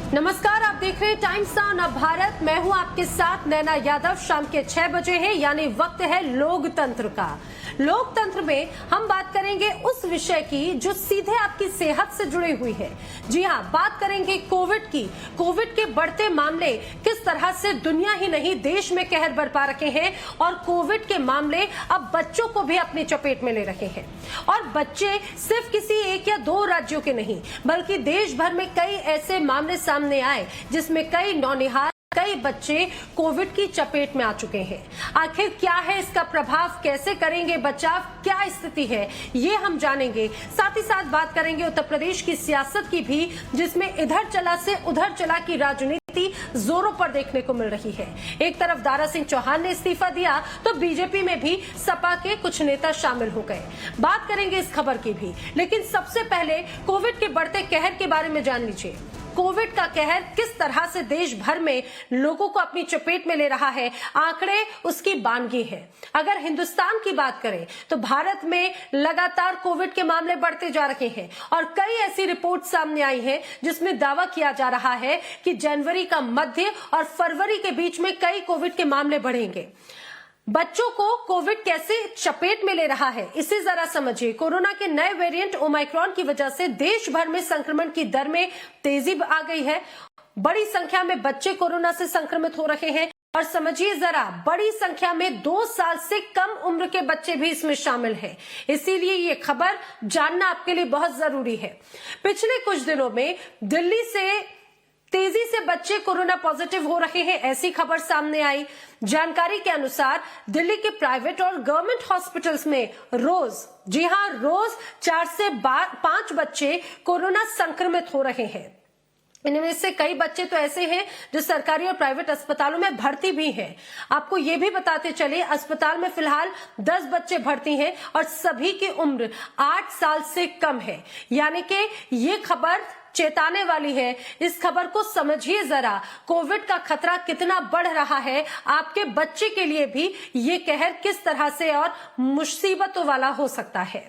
नमस्कार, आप देख रहे हैं टाइम्स नाउ भारत। मैं हूं आपके साथ नैना यादव। शाम के 6 बजे है, यानी वक्त है लोकतंत्र का। लोकतंत्र में हम बात करेंगे उस विषय की जो सीधे आपकी सेहत से जुड़ी हुई है। जी हां, बात करेंगे कोविड की। कोविड के बढ़ते मामले किस तरह से दुनिया ही नहीं देश में कहर बरपा रखे हैं और कोविड के मामले अब बच्चों को भी अपनी चपेट में ले रहे हैं। और बच्चे सिर्फ किसी एक या दो राज्यों के नहीं, बल्कि देश भर में कई ऐसे मामले सामने आए जिसमें कई नौनिहाल, कई बच्चे कोविड की चपेट में आ चुके हैं। आखिर क्या है इसका प्रभाव, कैसे करेंगे बचाव, क्या स्थिति है, ये हम जानेंगे। साथ ही साथ बात करेंगे उत्तर प्रदेश की सियासत की भी, जिसमें इधर चला से उधर चला की राजनीति जोरों पर देखने को मिल रही है। एक तरफ दारा सिंह चौहान ने इस्तीफा दिया तो बीजेपी में भी सपा के कुछ नेता शामिल हो गए। बात करेंगे इस खबर की भी, लेकिन सबसे पहले कोविड के बढ़ते कहर के बारे में जान लीजिए। कोविड का कहर किस तरह से देश भर में लोगों को अपनी चपेट में ले रहा है, आंकड़े उसकी बानगी है। अगर हिंदुस्तान की बात करें तो भारत में लगातार कोविड के मामले बढ़ते जा रहे हैं और कई ऐसी रिपोर्ट सामने आई है जिसमें दावा किया जा रहा है कि जनवरी का मध्य और फरवरी के बीच में कई कोविड के मामले बढ़ेंगे। बच्चों को कोविड कैसे चपेट में ले रहा है, इसे जरा समझिए। कोरोना के नए वेरिएंट ओमाइक्रॉन की वजह से देश भर में संक्रमण की दर में तेजी आ गई है। बड़ी संख्या में बच्चे कोरोना से संक्रमित हो रहे हैं और समझिए जरा, बड़ी संख्या में 2 साल से कम उम्र के बच्चे भी इसमें शामिल हैं। इसीलिए ये खबर जानना आपके लिए बहुत जरूरी है। पिछले कुछ दिनों में दिल्ली से तेजी से बच्चे कोरोना पॉजिटिव हो रहे हैं, ऐसी खबर सामने आई। जानकारी के अनुसार दिल्ली के प्राइवेट और गवर्नमेंट हॉस्पिटल्स में रोज, जी हां, रोज 4 से 5 बच्चे कोरोना संक्रमित हो रहे हैं। इनमें से कई बच्चे तो ऐसे हैं जो सरकारी और प्राइवेट अस्पतालों में भर्ती भी हैं। आपको ये भी बताते चले, अस्पताल में फिलहाल 10 बच्चे भर्ती हैं और सभी की उम्र 8 साल से कम है। यानी कि ये खबर चेताने वाली है। इस खबर को समझिए जरा, कोविड का खतरा कितना बढ़ रहा है। आपके बच्चे के लिए भी ये कहर किस तरह से और मुसीबतों वाला हो सकता है।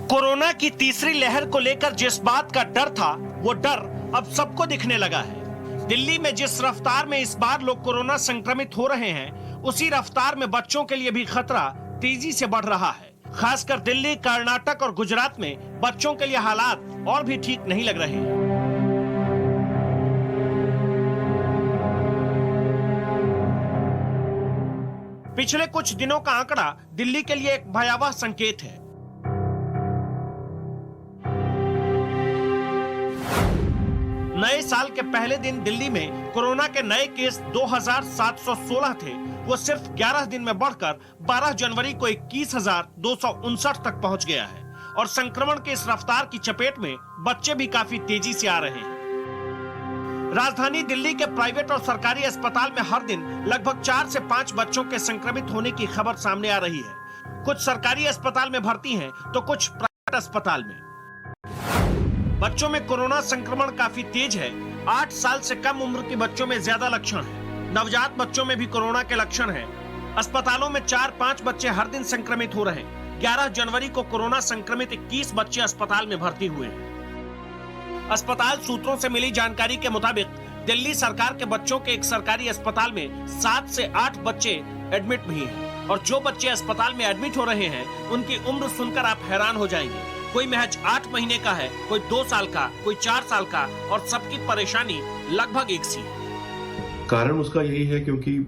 कोरोना की तीसरी लहर को लेकर जिस बात का डर था, वो डर अब सबको दिखने लगा है। दिल्ली में जिस रफ्तार में इस बार लोग कोरोना संक्रमित हो रहे हैं, उसी रफ्तार में बच्चों के लिए भी खतरा तेजी से बढ़ रहा है। खासकर दिल्ली, कर्नाटक और गुजरात में बच्चों के लिए हालात और भी ठीक नहीं लग रहे हैं। पिछले कुछ दिनों का आंकड़ा दिल्ली के लिए एक भयावह संकेत है। नए साल के पहले दिन दिल्ली में कोरोना के नए केस 2716 थे। वो सिर्फ 11 दिन में बढ़कर 12 जनवरी को 21,259 तक पहुंच गया है और संक्रमण के इस रफ्तार की चपेट में बच्चे भी काफी तेजी से आ रहे हैं। राजधानी दिल्ली के प्राइवेट और सरकारी अस्पताल में हर दिन लगभग 4 से 5 बच्चों के संक्रमित होने की खबर सामने आ रही है। कुछ सरकारी अस्पताल में भर्ती हैं तो कुछ प्राइवेट अस्पताल में। बच्चों में कोरोना संक्रमण काफी तेज है। 8 साल से कम उम्र के बच्चों में ज्यादा लक्षण है। नवजात बच्चों में भी कोरोना के लक्षण हैं। अस्पतालों में 4-5 बच्चे हर दिन संक्रमित हो रहे हैं। 11 जनवरी को कोरोना संक्रमित 21 बच्चे अस्पताल में भर्ती हुए हैं। अस्पताल सूत्रों से मिली जानकारी के मुताबिक दिल्ली सरकार के बच्चों के एक सरकारी अस्पताल में 7 से 8 बच्चे एडमिट भी हैं और जो बच्चे अस्पताल में एडमिट हो रहे हैं उनकी उम्र सुनकर आप हैरान हो जाएंगे। कोई महज 8 महीने का है, कोई 2 साल का, कोई 4 साल का और सबकी परेशानी लगभग एक सी है। कारण उसका यही है क्योंकि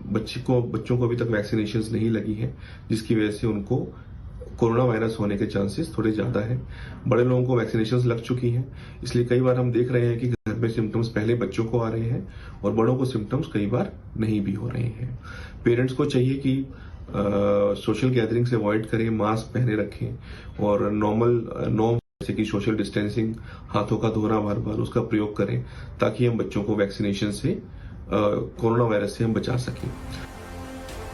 बच्चों को अभी तक वैक्सीनेशंस नहीं लगी है, जिसकी वजह से उनको कोरोना वायरस होने के चांसेस थोड़े ज्यादा हैं। बड़े लोगों को वैक्सीनेशंस लग चुकी हैं, इसलिए कई बार हम देख रहे हैं कि घर में सिम्टम्स पहले बच्चों को आ रहे हैं और बड़ों को सिम्टम्स कई बार नहीं भी हो रहे हैं। पेरेंट्स को चाहिए कि सोशल गैदरिंग से अवॉइड करें, मास्क पहने रखें और नॉर्म जैसे कि सोशल डिस्टेंसिंग, हाथों का धोना बार बार, उसका प्रयोग करें ताकि हम बच्चों को वैक्सीनेशन से कोरोना वायरस से हम बचा सकें।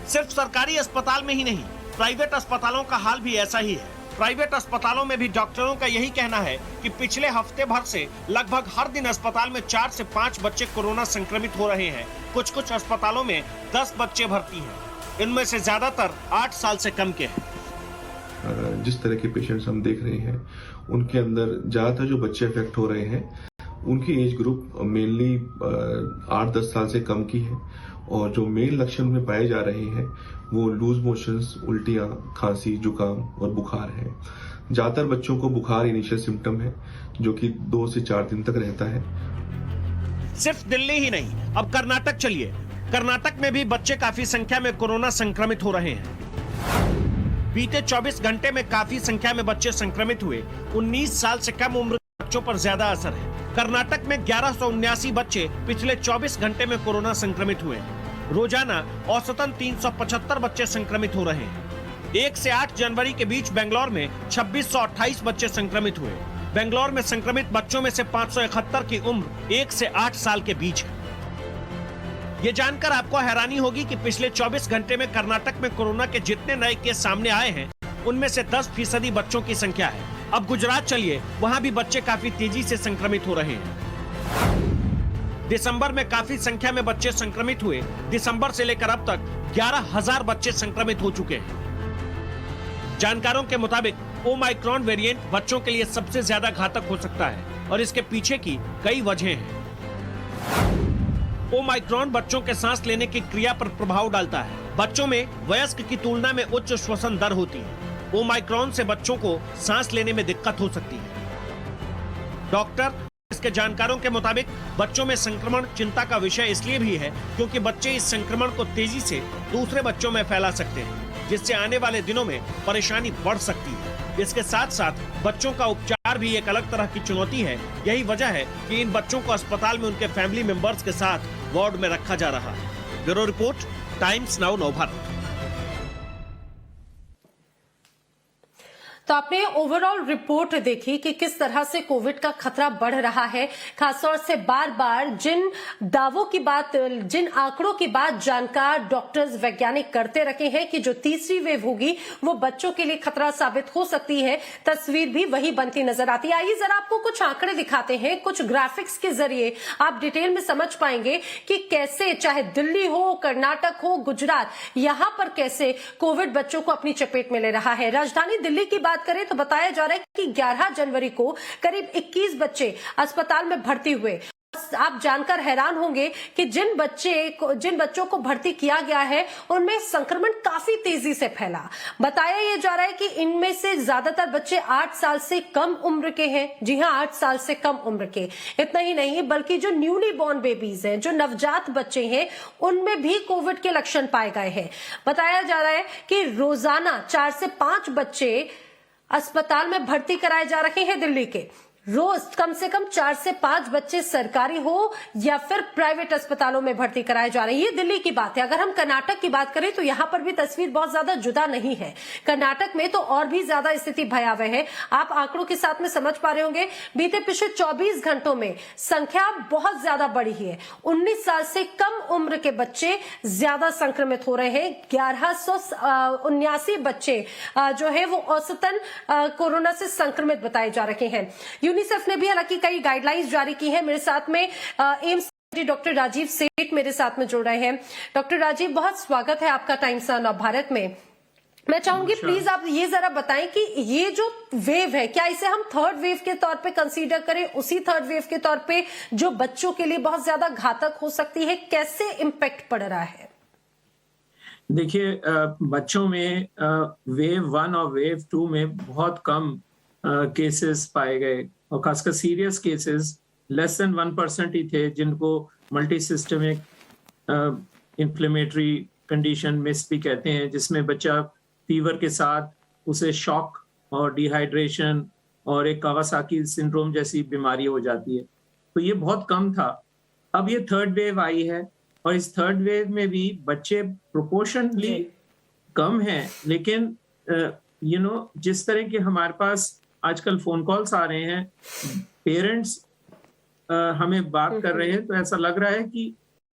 सिर्फ सरकारी अस्पताल में ही नहीं, प्राइवेट अस्पतालों का हाल भी ऐसा ही है। प्राइवेट अस्पतालों में भी डॉक्टरों का यही कहना है कि पिछले हफ्ते भर से लगभग हर दिन अस्पताल में 4 से 5 बच्चे कोरोना संक्रमित हो रहे हैं। कुछ अस्पतालों में 10 बच्चे भर्ती हैं। इनमें से ज्यादातर 8 साल से कम के हैं। जिस तरह के पेशेंट्स हम देख रहे हैं उनके अंदर ज्यादातर जो बच्चे अफेक्ट हो रहे हैं उनकी एज ग्रुप मेनली 8-10 साल से कम की है और जो मेन लक्षण में पाए जा रहे हैं वो लूज मोशंस, उल्टियां, खांसी, जुकाम और बुखार है। ज्यादातर बच्चों को बुखार इनिशियल सिम्टम है जो कि 2 से 4 दिन तक रहता है। सिर्फ दिल्ली ही नहीं, अब कर्नाटक चलिए। कर्नाटक में भी बच्चे काफी संख्या में कोरोना संक्रमित हो रहे हैं। बीते 24 घंटे में काफी संख्या में बच्चे संक्रमित हुए। 19 साल से कम उम्र के बच्चों पर ज्यादा असर है। कर्नाटक में 1179 बच्चे पिछले 24 घंटे में कोरोना संक्रमित हुए। रोजाना औसतन 375 बच्चे संक्रमित हो रहे हैं। 1 से 8 जनवरी के बीच बेंगलोर में 2628 बच्चे संक्रमित हुए। बेंगलोर में संक्रमित बच्चों में से 571 की उम्र 1 से 8 साल के बीच है। ये जानकर आपको हैरानी होगी कि पिछले 24 घंटे में कर्नाटक में कोरोना के जितने नए केस सामने आए हैं उनमें से 10% बच्चों की संख्या है। अब गुजरात चलिए, वहां भी बच्चे काफी तेजी से संक्रमित हो रहे हैं। दिसंबर में काफी संख्या में बच्चे संक्रमित हुए। दिसंबर से लेकर अब तक 11,000 बच्चे संक्रमित हो चुके हैं। जानकारों के मुताबिक ओमाइक्रॉन वेरिएंट बच्चों के लिए सबसे ज्यादा घातक हो सकता है और इसके पीछे की कई वजहें हैं। ओमाइक्रॉन बच्चों के सांस लेने की क्रिया पर प्रभाव डालता है। बच्चों में वयस्क की तुलना में उच्च श्वसन दर होती है। ओमाइक्रॉन से बच्चों को सांस लेने में दिक्कत हो सकती है। डॉक्टर इसके जानकारों के मुताबिक बच्चों में संक्रमण चिंता का विषय इसलिए भी है क्योंकि बच्चे इस संक्रमण को तेजी से दूसरे बच्चों में फैला सकते हैं, जिससे आने वाले दिनों में परेशानी बढ़ सकती है। इसके साथ साथ बच्चों का उपचार भी एक अलग तरह की चुनौती है। यही वजह है कि इन बच्चों को अस्पताल में उनके फैमिली मेंबर्स के साथ वार्ड में रखा जा रहा है। Bureau report, times now Navbharat. तो आपने ओवरऑल रिपोर्ट देखी कि किस तरह से कोविड का खतरा बढ़ रहा है। खासतौर से बार बार जिन दावों की बात, जिन आंकड़ों की बात जानकार डॉक्टर्स, वैज्ञानिक करते रहे हैं कि जो तीसरी वेव होगी वो बच्चों के लिए खतरा साबित हो सकती है, तस्वीर भी वही बनती नजर आती है। आइए जरा आपको कुछ आंकड़े दिखाते हैं। कुछ ग्राफिक्स के जरिए आप डिटेल में समझ पाएंगे कि कैसे, चाहे दिल्ली हो, कर्नाटक हो, गुजरात, यहां पर कैसे कोविड बच्चों को अपनी चपेट में ले रहा है। राजधानी दिल्ली की बात करें तो बताया जा रहा है कि 11 जनवरी को करीब 21 बच्चे अस्पताल में भर्ती हुए। आप जानकर हैरान होंगे कि जिन बच्चों को भर्ती किया गया है उनमें संक्रमण काफी तेजी से फैला। बताया यह जा रहा है कि इनमें से ज्यादातर बच्चे 8 साल से कम उम्र के हैं। जी हां, 8 साल से कम उम्र के। इतना ही नहीं बल्कि जो न्यूली बॉर्न बेबीज हैं, जो नवजात बच्चे हैं, उनमें भी कोविड के लक्षण पाए गए हैं। बताया जा रहा है कि रोजाना 4 से 5 बच्चे अस्पताल में भर्ती कराए जा रहे हैं दिल्ली के। रोज कम से कम 4 से 5 बच्चे सरकारी हो या फिर प्राइवेट अस्पतालों में भर्ती कराए जा रहे हैं। ये दिल्ली की बात है। अगर हम कर्नाटक की बात करें तो यहां पर भी तस्वीर बहुत ज्यादा जुदा नहीं है। कर्नाटक में तो और भी ज्यादा स्थिति भयावह है। आप आंकड़ों के साथ में समझ पा रहे होंगे। बीते पिछले 24 घंटों में संख्या बहुत ज्यादा बढ़ी है। 19 साल से कम उम्र के बच्चे ज्यादा संक्रमित हो रहे हैं। 1179 बच्चे जो है वो औसतन कोरोना से संक्रमित बताए जा रहे हैं। यूनिसेफ ने भी हालांकि कई गाइडलाइंस जारी की है। मेरे साथ में एम्स डॉक्टर राजीव सेठ मेरे साथ में जुड़ रहे हैं। डॉक्टर राजीव, बहुत स्वागत है आपका टाइम्स नाउ भारत में। मैं चाहूंगी प्लीज आप ये जरा बताएं कि ये जो वेव है, क्या इसे हम थर्ड वेव के तौर पे कंसीडर करें, उसी थर्ड वेव के तौर पे जो बच्चों के लिए बहुत ज्यादा घातक हो सकती है? कैसे इम्पैक्ट पड़ रहा है? देखिए, बच्चों में वेव 1 और वेव 2 में बहुत कम केसेस पाए गए और खासकर सीरियस केसेस लेस देन 1% ही थे जिनको multi systemic inflammatory condition miss भी कहते हैं, जिसमें बच्चा फीवर के साथ उसे शॉक और डिहाइड्रेशन और एक कावासाकी सिंड्रोम जैसी बीमारी हो जाती है। तो ये बहुत कम था। अब ये थर्ड वेव आई है और इस थर्ड वेव में भी बच्चे प्रोपोर्शनली कम हैं, लेकिन जिस तरह के हमारे पास आजकल फोन कॉल्स आ रहे हैं, पेरेंट्स हमें बात कर रहे हैं, तो ऐसा लग रहा है कि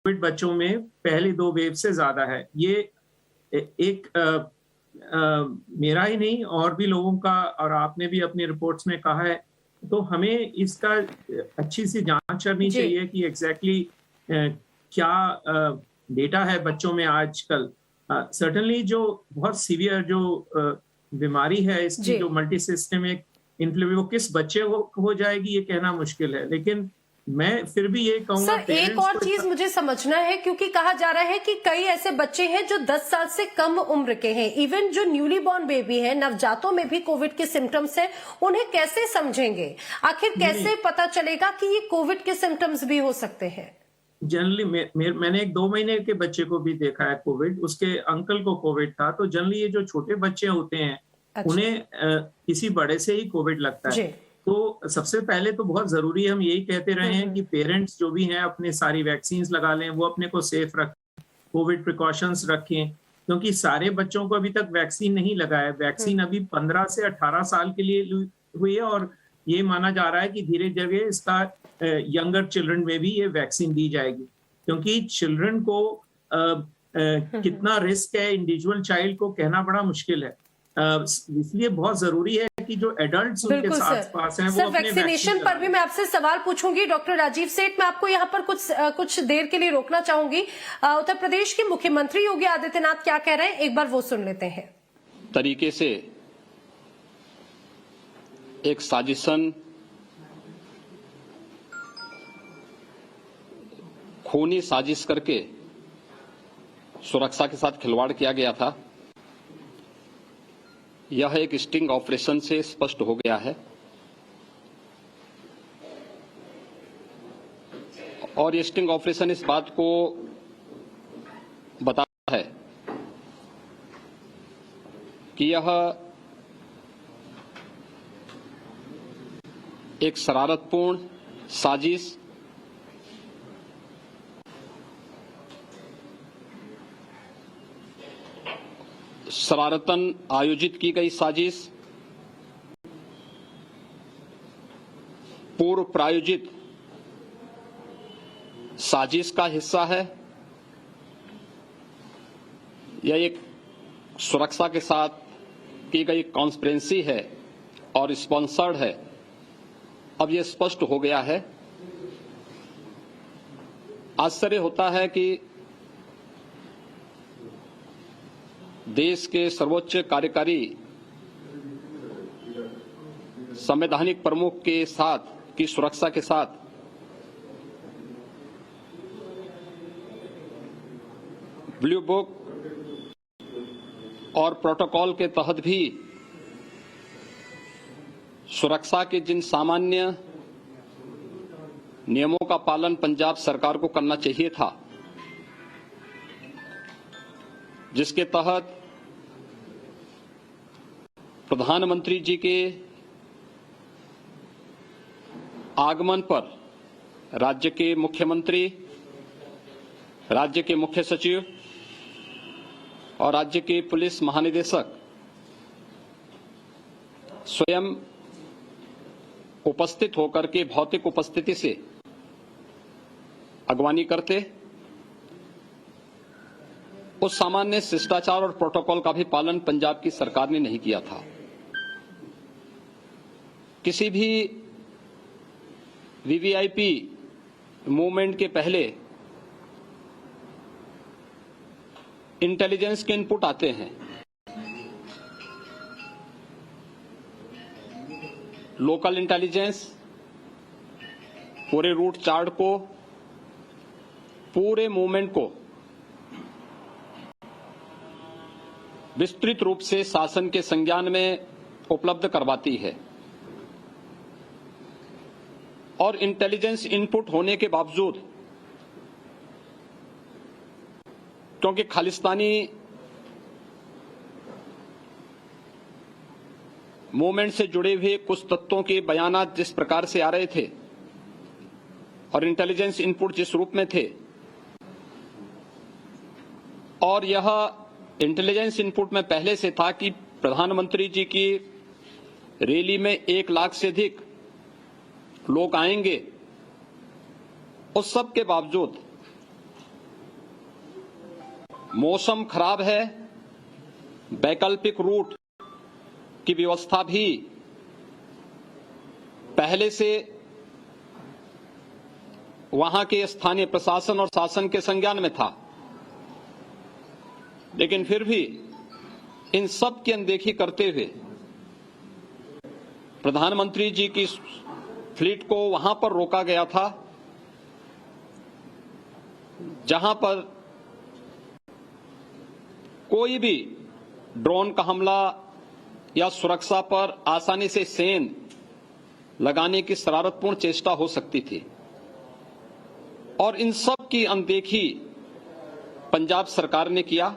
कोविड बच्चों में पहली 2 वेव से ज्यादा है। ये एक मेरा ही नहीं और भी लोगों का, और आपने भी अपनी रिपोर्ट्स में कहा है, तो हमें इसका अच्छी सी जांच करनी जी। चाहिए कि एग्जैक्टली क्या डेटा है बच्चों में आजकल। सर्टनली जो बहुत सीवियर जो बीमारी है इसकी, जी। जो मल्टी सिस्टमिक इन्फ्लेमेशन, वो किस बच्चे को हो जाएगी ये कहना मुश्किल है, लेकिन मैं फिर भी ये कहूंगा सर एक और चीज मुझे समझना है, क्योंकि कहा जा रहा है कि कई ऐसे बच्चे हैं जो 10 साल से कम उम्र के हैं, इवन जो न्यूली बॉर्न बेबी है, नवजातों में भी कोविड के सिम्टम्स हैं, उन्हें कैसे समझेंगे? आखिर कैसे पता चलेगा कि ये कोविड के सिम्टम्स भी हो सकते हैं? जनरली मैंने एक 2 महीने के बच्चे को भी देखा है कोविड, उसके अंकल को कोविड था। तो जनरली ये जो छोटे बच्चे होते हैं, अच्छा। उन्हें किसी बड़े से ही कोविड लगता है। जी। तो सबसे पहले तो बहुत जरूरी है, हम यही कहते रहे हैं कि पेरेंट्स जो भी हैं अपने सारी वैक्सीन लगा लें, वो अपने को सेफ रखें, कोविड प्रिकॉशंस रखें, क्योंकि सारे बच्चों को अभी तक वैक्सीन नहीं लगा है। वैक्सीन अभी 15 से 18 साल के लिए हुई है, और ये माना जा रहा है कि धीरे धीरे इसका यंगर चिल्ड्रन में भी ये वैक्सीन दी जाएगी, क्योंकि चिल्ड्रन को कितना रिस्क है इंडिविजुअल चाइल्ड को कहना बड़ा मुश्किल है। इसलिए बहुत जरूरी है कि जो एडल्ट्स उनके साथ पास हैं, वो सर अपने वैक्सीनेशन पर भी मैं आपसे सवाल पूछूंगी। डॉक्टर राजीव सेठ, मैं आपको यहाँ पर कुछ देर के लिए रोकना चाहूंगी। उत्तर प्रदेश के मुख्यमंत्री योगी आदित्यनाथ क्या कह रहे हैं, एक बार वो सुन लेते हैं। तरीके से एक साजिशन, खूनी साजिश करके सुरक्षा के साथ खिलवाड़ किया गया था। यह एक स्टिंग ऑपरेशन से स्पष्ट हो गया है, और ये स्टिंग ऑपरेशन इस बात को बताता है कि यह एक शरारतपूर्ण साजिश शरारतन आयोजित की गई साजिश, पूर्व प्रायोजित साजिश का हिस्सा है। यह एक सुरक्षा के साथ की गई कॉन्स्पिरेंसी है और स्पॉन्सर्ड है। अब यह स्पष्ट हो गया है। आश्चर्य होता है कि देश के सर्वोच्च कार्यकारी संवैधानिक प्रमुख के साथ की सुरक्षा के साथ ब्लू बुक और प्रोटोकॉल के तहत भी सुरक्षा के जिन सामान्य नियमों का पालन पंजाब सरकार को करना चाहिए था, जिसके तहत प्रधानमंत्री जी के आगमन पर राज्य के मुख्यमंत्री, राज्य के मुख्य सचिव और राज्य के पुलिस महानिदेशक स्वयं उपस्थित होकर के भौतिक उपस्थिति से अगवानी करते। उस सामान्य शिष्टाचार और प्रोटोकॉल का भी पालन पंजाब की सरकार ने नहीं किया था। किसी भी वीवीआईपी मूवमेंट के पहले इंटेलिजेंस के इनपुट आते हैं। लोकल इंटेलिजेंस पूरे रूट चार्ट को, पूरे मूवमेंट को विस्तृत रूप से शासन के संज्ञान में उपलब्ध करवाती है, और इंटेलिजेंस इनपुट होने के बावजूद, क्योंकि खालिस्तानी मूवमेंट से जुड़े हुए कुछ तत्वों के बयानात जिस प्रकार से आ रहे थे और इंटेलिजेंस इनपुट जिस रूप में थे, और यह इंटेलिजेंस इनपुट में पहले से था कि प्रधानमंत्री जी की रैली में 1 लाख से अधिक लोग आएंगे, उस सब के बावजूद मौसम खराब है, वैकल्पिक रूट की व्यवस्था भी पहले से वहां के स्थानीय प्रशासन और शासन के संज्ञान में था, लेकिन फिर भी इन सब की अनदेखी करते हुए प्रधानमंत्री जी की फ्लीट को वहां पर रोका गया था जहां पर कोई भी ड्रोन का हमला या सुरक्षा पर आसानी से सेंध लगाने की शरारतपूर्ण चेष्टा हो सकती थी। और इन सब की अनदेखी पंजाब सरकार ने किया।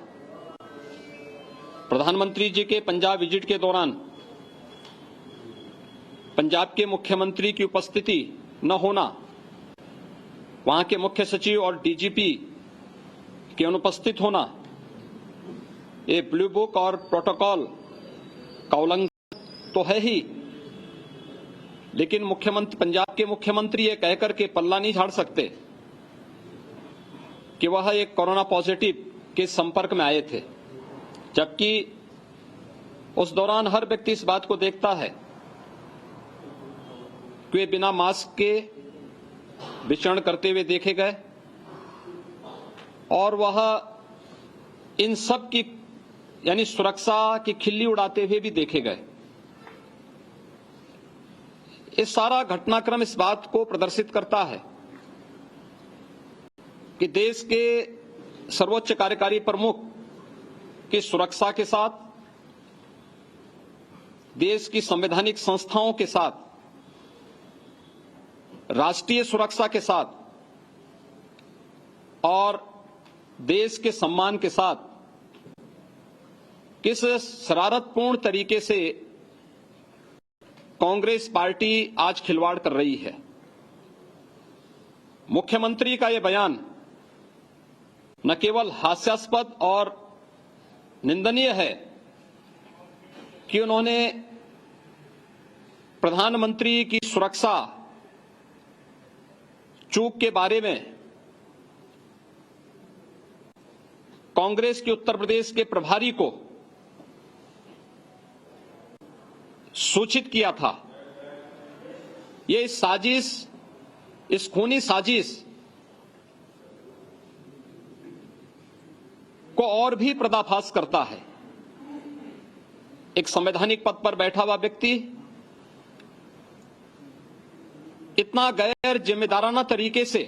प्रधानमंत्री जी के पंजाब विजिट के दौरान पंजाब के मुख्यमंत्री की उपस्थिति न होना, वहां के मुख्य सचिव और डीजीपी के अनुपस्थित होना, ये ब्लू बुक और प्रोटोकॉल का उल्लंघन तो है ही, लेकिन मुख्यमंत्री पंजाब के मुख्यमंत्री ये कहकर के पल्ला नहीं झाड़ सकते कि वह एक कोरोना पॉजिटिव के संपर्क में आए थे, जबकि उस दौरान हर व्यक्ति इस बात को देखता है कि वे बिना मास्क के विचरण करते हुए देखे गए और वह इन सब की यानी सुरक्षा की खिल्ली उड़ाते हुए भी देखे गए। इस सारा घटनाक्रम इस बात को प्रदर्शित करता है कि देश के सर्वोच्च कार्यकारी प्रमुख की सुरक्षा के साथ, देश की संवैधानिक संस्थाओं के साथ, राष्ट्रीय सुरक्षा के साथ और देश के सम्मान के साथ किस शरारतपूर्ण तरीके से कांग्रेस पार्टी आज खिलवाड़ कर रही है। मुख्यमंत्री का यह बयान न केवल हास्यास्पद और निंदनीय है कि उन्होंने प्रधानमंत्री की सुरक्षा चूक के बारे में कांग्रेस के उत्तर प्रदेश के प्रभारी को सूचित किया था। ये इस साजिश, इस खूनी साजिश को और भी पर्दाफाश करता है। एक संवैधानिक पद पर बैठा हुआ व्यक्ति इतना गैर जिम्मेदाराना तरीके से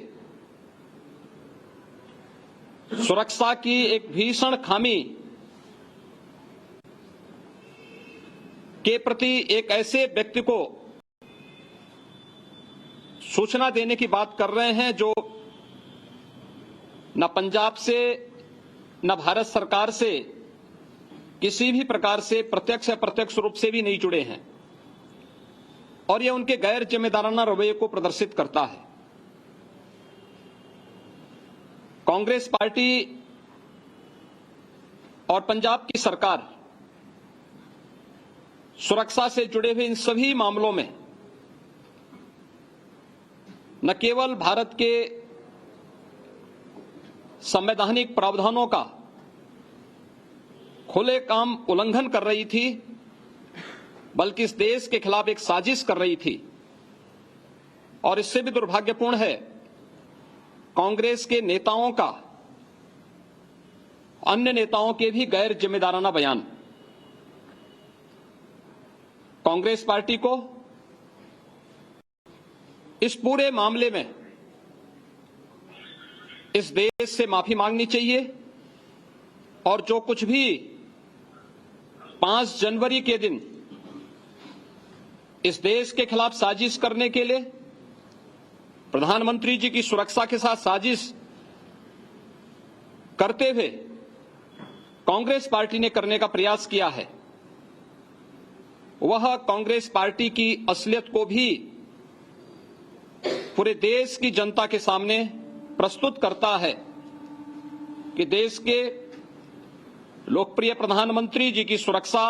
सुरक्षा की एक भीषण खामी के प्रति एक ऐसे व्यक्ति को सूचना देने की बात कर रहे हैं जो न पंजाब से न भारत सरकार से किसी भी प्रकार से प्रत्यक्ष या अप्रत्यक्ष रूप से भी नहीं जुड़े हैं, और यह उनके गैर जिम्मेदाराना रवैये को प्रदर्शित करता है। कांग्रेस पार्टी और पंजाब की सरकार सुरक्षा से जुड़े हुए इन सभी मामलों में न केवल भारत के संवैधानिक प्रावधानों का खुले काम उल्लंघन कर रही थी, बल्कि इस देश के खिलाफ एक साजिश कर रही थी। और इससे भी दुर्भाग्यपूर्ण है कांग्रेस के नेताओं का अन्य नेताओं के भी गैर जिम्मेदाराना बयान। कांग्रेस पार्टी को इस पूरे मामले में इस देश से माफी मांगनी चाहिए, और जो कुछ भी 5 जनवरी के दिन इस देश के खिलाफ साजिश करने के लिए, प्रधानमंत्री जी की सुरक्षा के साथ साजिश करते हुए कांग्रेस पार्टी ने करने का प्रयास किया है, वह कांग्रेस पार्टी की असलियत को भी पूरे देश की जनता के सामने प्रस्तुत करता है कि देश के लोकप्रिय प्रधानमंत्री जी की सुरक्षा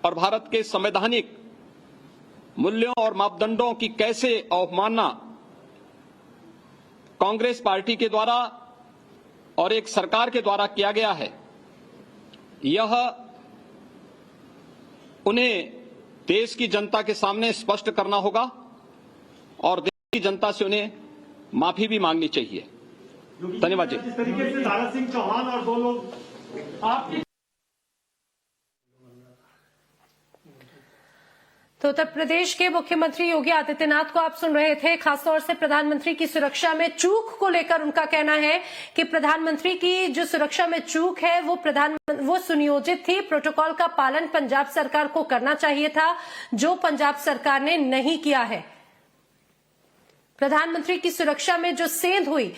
और भारत के संवैधानिक मूल्यों और मापदंडों की कैसे अवमानना कांग्रेस पार्टी के द्वारा और एक सरकार के द्वारा किया गया है। यह उन्हें देश की जनता के सामने स्पष्ट करना होगा और देश की जनता से उन्हें माफी भी मांगनी चाहिए। धन्यवाद जी। जिस तरीके से दारा सिंह चौहान और 2 लोग आपकी तो उत्तर प्रदेश के मुख्यमंत्री योगी आदित्यनाथ को आप सुन रहे थे। खासतौर से प्रधानमंत्री की सुरक्षा में चूक को लेकर उनका कहना है कि प्रधानमंत्री की जो सुरक्षा में चूक है वो सुनियोजित थी। प्रोटोकॉल का पालन पंजाब सरकार को करना चाहिए था, जो पंजाब सरकार ने नहीं किया है। प्रधानमंत्री की सुरक्षा में जो सेंध हुई,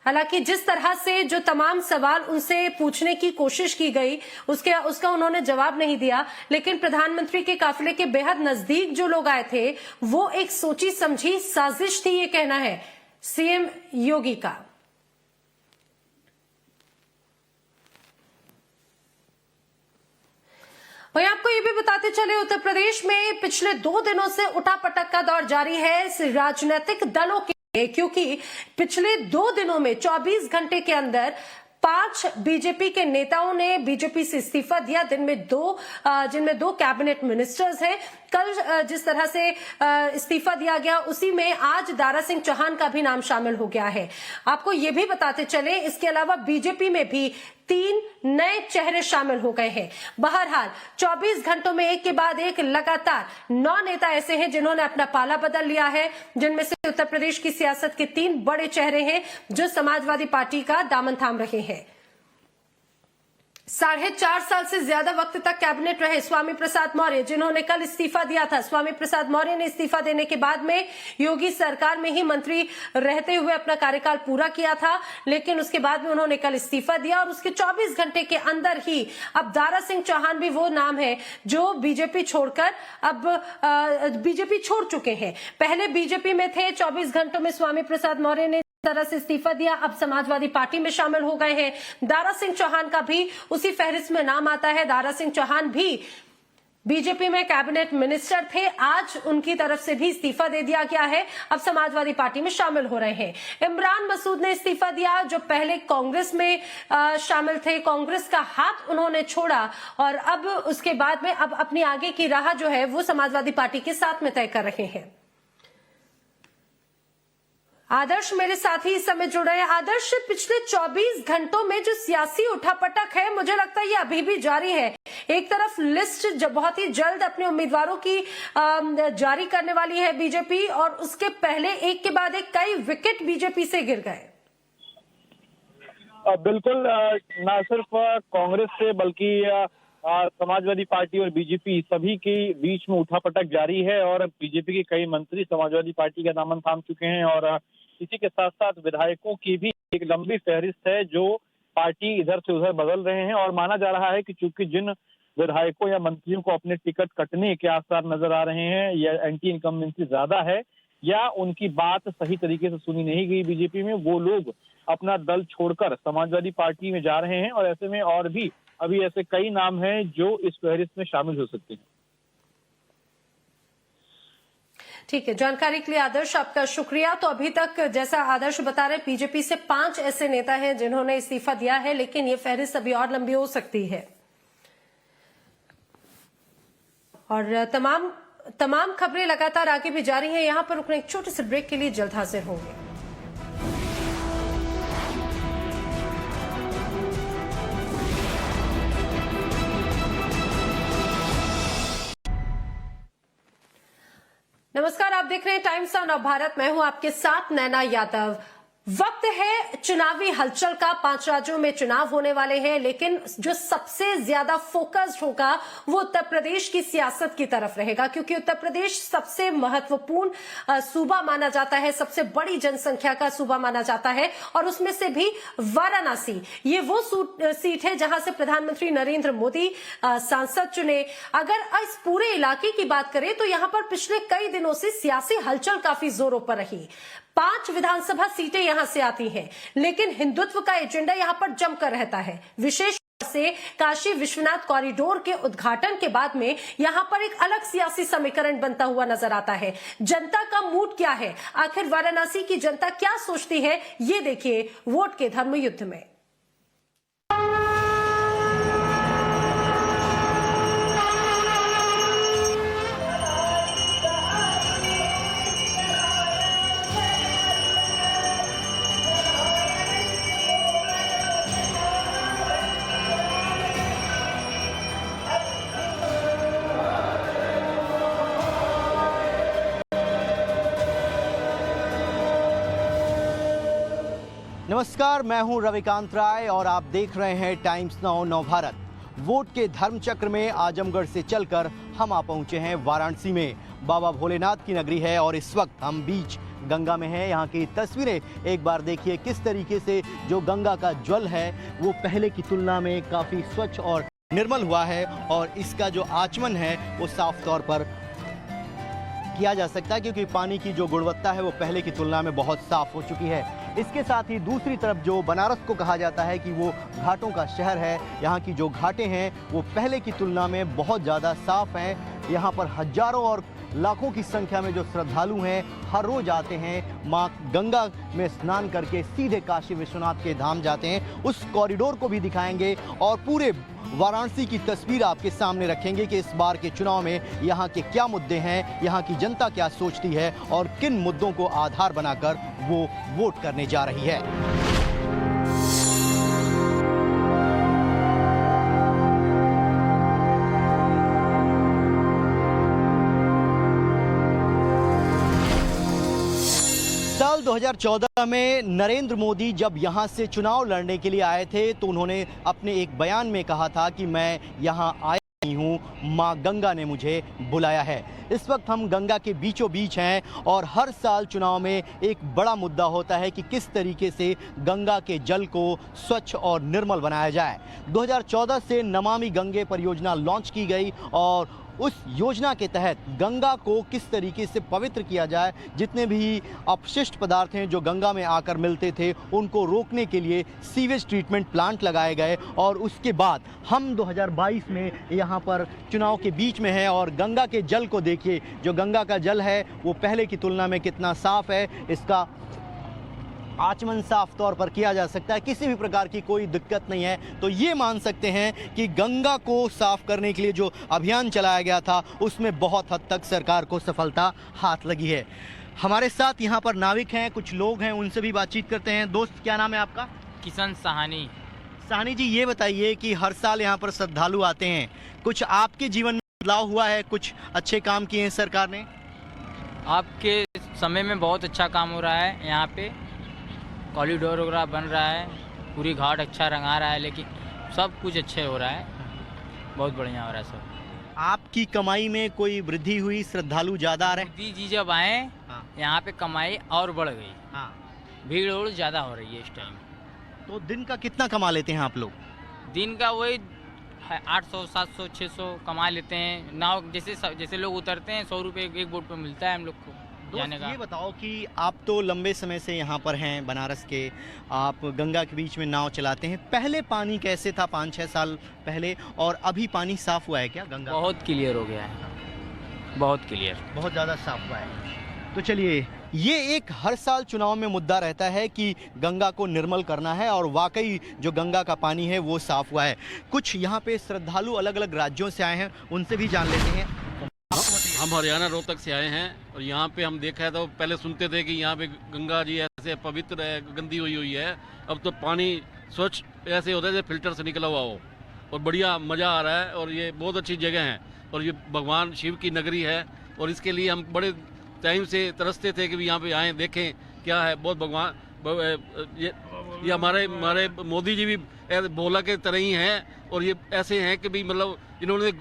हालांकि जिस तरह से जो तमाम सवाल उनसे पूछने की कोशिश की गई उसका उन्होंने जवाब नहीं दिया, लेकिन प्रधानमंत्री के काफिले के बेहद नजदीक जो लोग आए थे वो एक सोची समझी साजिश थी, ये कहना है सीएम योगी का। वहीं आपको ये भी बताते चले, उत्तर प्रदेश में पिछले 2 दिनों से उठापटक का दौर जारी है राजनीतिक दलों के, क्योंकि पिछले 2 दिनों में 24 घंटे के अंदर 5 बीजेपी के नेताओं ने बीजेपी से इस्तीफा दिया, जिनमें 2 कैबिनेट मिनिस्टर्स हैं। कल जिस तरह से इस्तीफा दिया गया उसी में आज दारा सिंह चौहान का भी नाम शामिल हो गया है। आपको ये भी बताते चले, इसके अलावा बीजेपी में भी 3 नए चेहरे शामिल हो गए हैं। बहरहाल 24 घंटों में एक के बाद एक लगातार 9 नेता ऐसे हैं जिन्होंने अपना पाला बदल लिया है, जिनमें से उत्तर प्रदेश की सियासत के 3 बड़े चेहरे हैं जो समाजवादी पार्टी का दामन थाम रहे हैं। 4.5 साल से ज्यादा वक्त तक कैबिनेट रहे स्वामी प्रसाद मौर्य, जिन्होंने कल इस्तीफा दिया था। स्वामी प्रसाद मौर्य ने इस्तीफा देने के बाद में योगी सरकार में ही मंत्री रहते हुए अपना कार्यकाल पूरा किया था, लेकिन उसके बाद में उन्होंने कल इस्तीफा दिया और उसके 24 घंटे के अंदर ही अब दारा सिंह चौहान भी वो नाम है जो बीजेपी छोड़कर अब बीजेपी छोड़ चुके हैं। पहले बीजेपी में थे, 24 घंटों में स्वामी प्रसाद मौर्य ने तरह से इस्तीफा दिया, अब समाजवादी पार्टी में शामिल हो गए हैं। दारा सिंह चौहान का भी उसी फहरिस्त में नाम आता है। दारा सिंह चौहान भी बीजेपी में कैबिनेट मिनिस्टर थे, आज उनकी तरफ से भी इस्तीफा दे दिया गया है, अब समाजवादी पार्टी में शामिल हो रहे हैं। इमरान मसूद ने इस्तीफा दिया, जो पहले कांग्रेस में शामिल थे, कांग्रेस का हाथ उन्होंने छोड़ा और अब उसके बाद में अब अपनी आगे की राह जो है वो समाजवादी पार्टी के साथ में तय कर रहे हैं। आदर्श मेरे साथ ही इस समय जुड़ रहे हैं। आदर्श, पिछले 24 घंटों में जो सियासी उठापटक है, मुझे लगता है ये अभी भी जारी है। एक तरफ लिस्ट बहुत ही जल्द अपने उम्मीदवारों की जारी करने वाली है बीजेपी, और उसके पहले एक के बाद एक कई विकेट बीजेपी से गिर गए। बिल्कुल, ना सिर्फ कांग्रेस से बल्कि समाजवादी पार्टी और बीजेपी सभी के बीच में उठापटक जारी है और बीजेपी के कई मंत्री समाजवादी पार्टी का दामन थाम चुके हैं और इसी के साथ साथ विधायकों की भी एक लंबी फहरिस्त है जो पार्टी इधर से उधर बदल रहे हैं। और माना जा रहा है कि चूंकि जिन विधायकों या मंत्रियों को अपने टिकट कटने के आसार नजर आ रहे हैं या एंटी इनकम्बेंसी ज्यादा है या उनकी बात सही तरीके से सुनी नहीं गई बीजेपी में, वो लोग अपना दल छोड़कर समाजवादी पार्टी में जा रहे हैं और ऐसे में और भी अभी ऐसे कई नाम हैं जो इस फहरिस्त में शामिल हो सकते हैं। ठीक है, जानकारी के लिए आदर्श आपका शुक्रिया। तो अभी तक जैसा आदर्श बता रहे, बीजेपी से 5 ऐसे नेता हैं जिन्होंने इस्तीफा दिया है, लेकिन ये फहरिस्त अभी और लंबी हो सकती है और तमाम खबरें लगातार आगे भी जारी हैं। यहां पर रुकने एक छोटे से ब्रेक के लिए जल्द हाजिर होंगे। नमस्कार, आप देख रहे हैं टाइम्स ऑफ भारत। मैं हूं आपके साथ नैना यादव। वक्त है चुनावी हलचल का। 5 राज्यों में चुनाव होने वाले हैं, लेकिन जो सबसे ज्यादा फोकस्ड होगा वो उत्तर प्रदेश की सियासत की तरफ रहेगा, क्योंकि उत्तर प्रदेश सबसे महत्वपूर्ण सूबा माना जाता है, सबसे बड़ी जनसंख्या का सूबा माना जाता है और उसमें से भी वाराणसी ये वो सीट है जहां से प्रधानमंत्री नरेंद्र मोदी सांसद चुने। अगर इस पूरे इलाके की बात करें तो यहां पर पिछले कई दिनों से सियासी हलचल काफी जोरों पर रही। 5 विधानसभा सीटें यहां से आती हैं, लेकिन हिंदुत्व का एजेंडा यहां पर जमकर रहता है। विशेष रूप से काशी विश्वनाथ कॉरिडोर के उद्घाटन के बाद में यहां पर एक अलग सियासी समीकरण बनता हुआ नजर आता है। जनता का मूड क्या है, आखिर वाराणसी की जनता क्या सोचती है, ये देखिए वोट के धर्म युद्ध में। नमस्कार, मैं हूं रविकांत राय और आप देख रहे हैं टाइम्स नाउ नवभारत। वोट के धर्मचक्र में आजमगढ़ से चलकर हम आ पहुंचे हैं वाराणसी में। बाबा भोलेनाथ की नगरी है और इस वक्त हम बीच गंगा में हैं। यहाँ की तस्वीरें एक बार देखिए, किस तरीके से जो गंगा का जल है वो पहले की तुलना में काफ़ी स्वच्छ और निर्मल हुआ है और इसका जो आचमन है वो साफ तौर पर किया जा सकता है, क्योंकि पानी की जो गुणवत्ता है वो पहले की तुलना में बहुत साफ हो चुकी है। इसके साथ ही दूसरी तरफ जो बनारस को कहा जाता है कि वो घाटों का शहर है, यहाँ की जो घाटें हैं वो पहले की तुलना में बहुत ज़्यादा साफ हैं। यहाँ पर हजारों और लाखों की संख्या में जो श्रद्धालु हैं हर रोज आते हैं, माँ गंगा में स्नान करके सीधे काशी विश्वनाथ के धाम जाते हैं। उस कॉरिडोर को भी दिखाएंगे और पूरे वाराणसी की तस्वीर आपके सामने रखेंगे कि इस बार के चुनाव में यहाँ के क्या मुद्दे हैं, यहाँ की जनता क्या सोचती है और किन मुद्दों को आधार बनाकर वो वोट करने जा रही है। साल 2014 में नरेंद्र मोदी जब यहाँ से चुनाव लड़ने के लिए आए थे तो उन्होंने अपने एक बयान में कहा था कि मैं यहाँ आया नहीं हूँ, माँ गंगा ने मुझे बुलाया है। इस वक्त हम गंगा के बीचों बीच हैं और हर साल चुनाव में एक बड़ा मुद्दा होता है कि किस तरीके से गंगा के जल को स्वच्छ और निर्मल बनाया जाए। 2014 से नमामि गंगे परियोजना लॉन्च की गई और उस योजना के तहत गंगा को किस तरीके से पवित्र किया जाए, जितने भी अपशिष्ट पदार्थ हैं जो गंगा में आकर मिलते थे उनको रोकने के लिए सीवेज ट्रीटमेंट प्लांट लगाए गए। और उसके बाद हम 2022 में यहाँ पर चुनाव के बीच में हैं और गंगा के जल को देखिए, जो गंगा का जल है वो पहले की तुलना में कितना साफ है। इसका आचमन साफ तौर पर किया जा सकता है, किसी भी प्रकार की कोई दिक्कत नहीं है। तो ये मान सकते हैं कि गंगा को साफ करने के लिए जो अभियान चलाया गया था उसमें बहुत हद तक सरकार को सफलता हाथ लगी है। हमारे साथ यहाँ पर नाविक हैं, कुछ लोग हैं, उनसे भी बातचीत करते हैं। दोस्त, क्या नाम है आपका? किशन साहनी। साहनी जी, ये बताइए कि हर साल यहाँ पर श्रद्धालु आते हैं, कुछ आपके जीवन में बदलाव हुआ है, कुछ अच्छे काम किए हैं सरकार ने? आपके समय में बहुत अच्छा काम हो रहा है, यहाँ पे कॉरिडोर वगैरह बन रहा है, पूरी घाट अच्छा रंगा रहा है, लेकिन सब कुछ अच्छे हो रहा है, बहुत बढ़िया हो रहा है सब। आपकी कमाई में कोई वृद्धि हुई, श्रद्धालु ज़्यादा आ रहे हैं? मोदी जी जब आए यहाँ पे कमाई और बढ़ गई, भीड़ और ज़्यादा हो रही है इस टाइम। तो दिन का कितना कमा लेते हैं आप लोग? दिन का वही 800, 700, 600 कमा लेते हैं। नाव जैसे लोग उतरते हैं 100 रुपये एक बोट पे मिलता है हम लोग को जाने का। ये बताओ कि आप तो लंबे समय से यहाँ पर हैं बनारस के, आप गंगा के बीच में नाव चलाते हैं, पहले पानी कैसे था 5-6 साल पहले और अभी पानी साफ हुआ है क्या गंगा? बहुत क्लियर हो गया है, बहुत क्लियर, बहुत ज़्यादा साफ हुआ है। तो चलिए, ये एक हर साल चुनाव में मुद्दा रहता है कि गंगा को निर्मल करना है और वाकई जो गंगा का पानी है वो साफ हुआ है। कुछ यहाँ पे श्रद्धालु अलग अलग राज्यों से आए हैं, उनसे भी जान लेते हैं। हम हरियाणा रोहतक से आए हैं और यहाँ पे हम देखा है तो पहले सुनते थे कि यहाँ पे गंगा जी ऐसे पवित्र है, गंदी हुई है। अब तो पानी स्वच्छ ऐसे होता है जैसे फिल्टर से निकला हुआ हो और बढ़िया मज़ा आ रहा है और ये बहुत अच्छी जगह है और ये भगवान शिव की नगरी है और इसके लिए हम बड़े टाइम से तरसते थे कि यहाँ पे आएँ देखें क्या है। बहुत भगवान ये हमारे मोदी जी भी भोला के तरह ही हैं और ये ऐसे हैं कि भी मतलब इन्होंने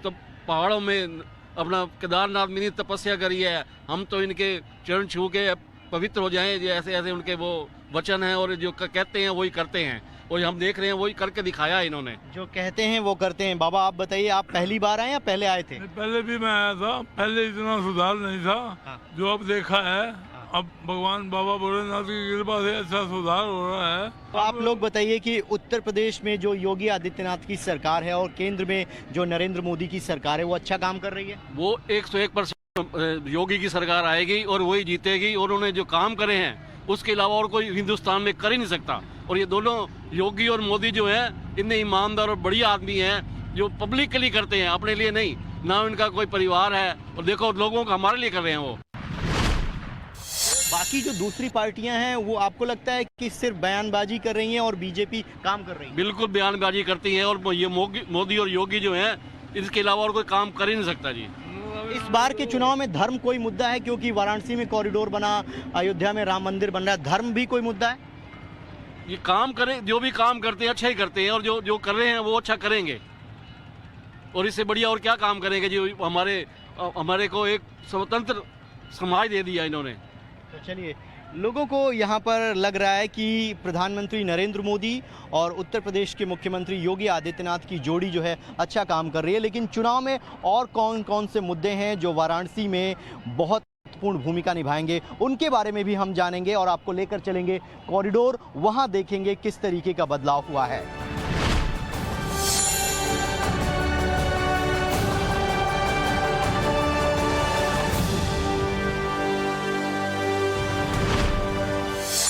तो पहाड़ों में अपना केदारनाथ में तपस्या करी है, हम तो इनके चरण छू के पवित्र हो जाएं, ये ऐसे ऐसे उनके वो वचन हैं और जो कहते हैं वही करते हैं और हम देख रहे हैं वही करके दिखाया इन्होंने। जो कहते हैं वो करते हैं। बाबा, आप बताइए, आप पहली बार आए या पहले आए थे? पहले भी मैं आया था, पहले इतना सुधार नहीं था। जो अब देखा है, अब भगवान बाबा भोलेनाथ की कृपा से अच्छा सुधार हो रहा है। तो आप लोग बताइए कि उत्तर प्रदेश में जो योगी आदित्यनाथ की सरकार है और केंद्र में जो नरेंद्र मोदी की सरकार है वो अच्छा काम कर रही है? वो 101% योगी की सरकार आएगी और वही जीतेगी और उन्होंने जो काम करे हैं उसके अलावा और कोई हिंदुस्तान में कर ही नहीं सकता। और ये दोनों योगी और मोदी जो है इतने ईमानदार और बढ़िया आदमी हैं जो पब्लिक के लिए करते हैं, अपने लिए नहीं। ना इनका कोई परिवार है और देखो लोगों का हमारे लिए कर रहे हैं वो। बाकी जो दूसरी पार्टियां हैं वो आपको लगता है कि सिर्फ बयानबाजी कर रही हैं और बीजेपी काम कर रही है? बिल्कुल बयानबाजी करती है और ये मोदी और योगी जो हैं इसके अलावा और कोई काम कर ही नहीं सकता जी। इस बार के चुनाव में धर्म कोई मुद्दा है? क्योंकि वाराणसी में कॉरिडोर बना, अयोध्या में राम मंदिर बन रहा है, धर्म भी कोई मुद्दा है? ये काम करें, जो भी काम करते हैं अच्छा ही करते हैं, और जो जो कर रहे हैं वो अच्छा करेंगे, और इससे बढ़िया और क्या काम करेंगे जो हमारे को एक स्वतंत्र समाज दे दिया इन्होंने। तो चलिए, लोगों को यहाँ पर लग रहा है कि प्रधानमंत्री नरेंद्र मोदी और उत्तर प्रदेश के मुख्यमंत्री योगी आदित्यनाथ की जोड़ी जो है अच्छा काम कर रही है, लेकिन चुनाव में और कौन कौन से मुद्दे हैं जो वाराणसी में बहुत महत्वपूर्ण भूमिका निभाएंगे, उनके बारे में भी हम जानेंगे और आपको लेकर चलेंगे कॉरिडोर, वहाँ देखेंगे किस तरीके का बदलाव हुआ है।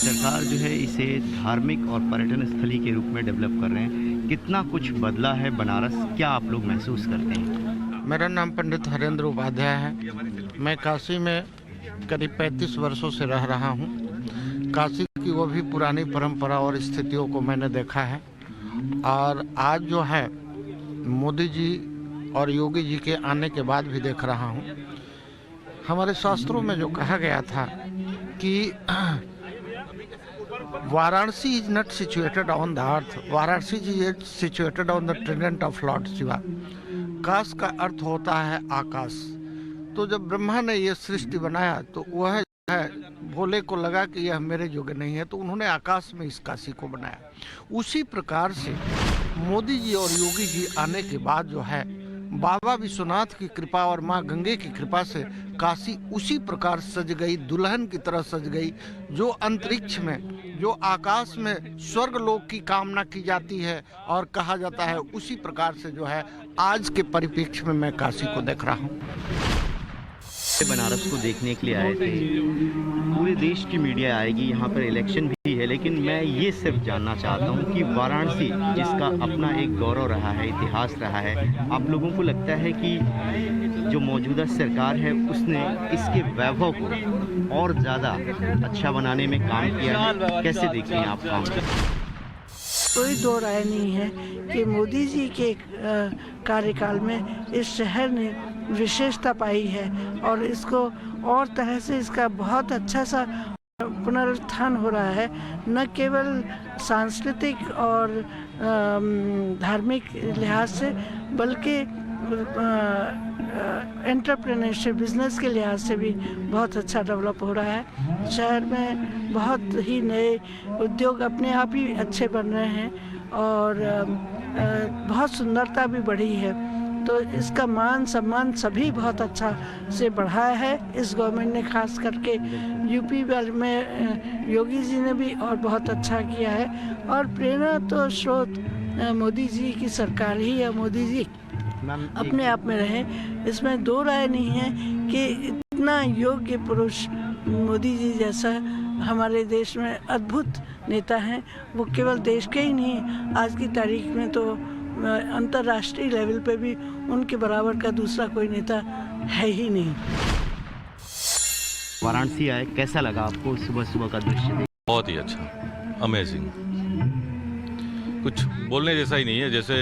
सरकार जो है इसे धार्मिक और पर्यटन स्थली के रूप में डेवलप कर रहे हैं, कितना कुछ बदला है बनारस, क्या आप लोग महसूस करते हैं? मेरा नाम पंडित हरेंद्र उपाध्याय है। मैं काशी में करीब 35 वर्षों से रह रहा हूँ। काशी की वो भी पुरानी परंपरा और स्थितियों को मैंने देखा है, और आज जो है मोदी जी और योगी जी के आने के बाद भी देख रहा हूँ। हमारे शास्त्रों में जो कहा गया था कि Varanasi is not situated on the earth, Varanasi is situated on the Trident of Lord Shiva. काश का अर्थ होता है आकाश। तो जब ब्रह्मा ने ये सृष्टि बनाया तो वह है भोले को लगा कि यह मेरे योग्य नहीं है, तो उन्होंने आकाश में इस काशी को बनाया। उसी प्रकार से मोदी जी और योगी जी आने के बाद जो है बाबा विश्वनाथ की कृपा और माँ गंगे की कृपा से काशी उसी प्रकार सज गई, दुल्हन की तरह सज गई। जो अंतरिक्ष में, जो आकाश में स्वर्ग लोक की कामना की जाती है और कहा जाता है, उसी प्रकार से जो है आज के परिप्रेक्ष्य में मैं काशी को देख रहा हूँ। बनारस को देखने के लिए आए थे, पूरे देश की मीडिया आएगी, यहाँ पर इलेक्शन भी है, लेकिन मैं ये सिर्फ जानना चाहता हूँ कि वाराणसी जिसका अपना एक गौरव रहा है, इतिहास रहा है, आप लोगों को लगता है कि जो मौजूदा सरकार है उसने इसके वैभव को और ज़्यादा अच्छा बनाने में काम किया है? कैसे देखते हैं आप काम? कोई दो राय नहीं है कि मोदी जी के कार्यकाल में इस शहर ने विशेषता पाई है, और इसको और तरह से इसका बहुत अच्छा सा पुनरुत्थान हो रहा है, न केवल सांस्कृतिक और धार्मिक लिहाज से, बल्कि एंटरप्रेन्योरशिप बिजनेस के लिहाज से भी बहुत अच्छा डेवलप हो रहा है। शहर में बहुत ही नए उद्योग अपने आप ही अच्छे बन रहे हैं, और बहुत सुंदरता भी बढ़ी है। तो इसका मान सम्मान सभी बहुत अच्छा से बढ़ाया है इस गवर्नमेंट ने, खास करके यूपी में योगी जी ने भी और बहुत अच्छा किया है। और प्रेरणा तो स्रोत मोदी जी की सरकार ही है, मोदी जी अपने आप में रहे, इसमें दो राय नहीं है कि इतना योग्य पुरुष मोदी जी जैसा हमारे देश में अद्भुत नेता हैं। वो केवल देश के ही नहीं, आज की तारीख में तो अंतर्राष्ट्रीय लेवल पे भी उनके बराबर का दूसरा कोई नेता है ही नहीं। वाराणसी आए, कैसा लगा आपको सुबह सुबह का दृश्य? बहुत ही अच्छा, अमेजिंग, कुछ बोलने जैसा ही नहीं है। जैसे